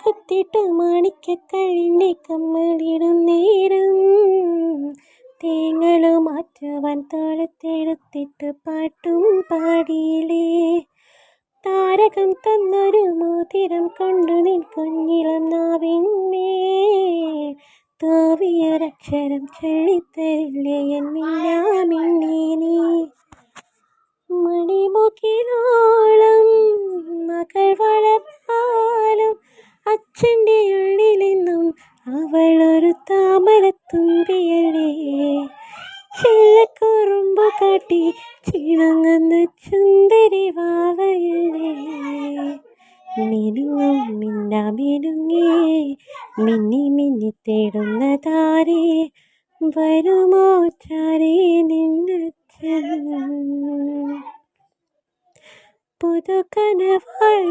കുത്തിട്ട് മാണിക്കക്കഴിഞ്ഞെ കമ്മലിടും നേരം തേങ്ങലു മാറ്റുവാൻ താളത്തെടുത്തിട്ട് പാട്ടും പാടിയിലേ. താരകം തന്നൊരു മോതിരം കൊണ്ടു നിൻ കുഞ്ഞിളം നാവിന്മേൽ തോവിയൊരക്ഷരം ചൊല്ലിത്തരില്ലേ എൻ മിന്നാമിന്നി നീ. മണിമുകിലോളം മകൾ വളർന്നാലും അച്ഛൻ്റെ ഉള്ളിലെന്നും അവളൊരു താമരത്തുമ്പിയല്ലേ. ചില്ലക്കുറുമ്പ് കാട്ടി ചിണങ്ങുന്ന ചുന്ദരി വാവയല്ലേ. മിനുങ്ങും മിന്നാമിനുങ്ങേ മിന്നി മിന്നി തേടുന്നതാരേ വരുമോ ചാരേ നിന്നച്ഛൻ. പുതുകനവാൾ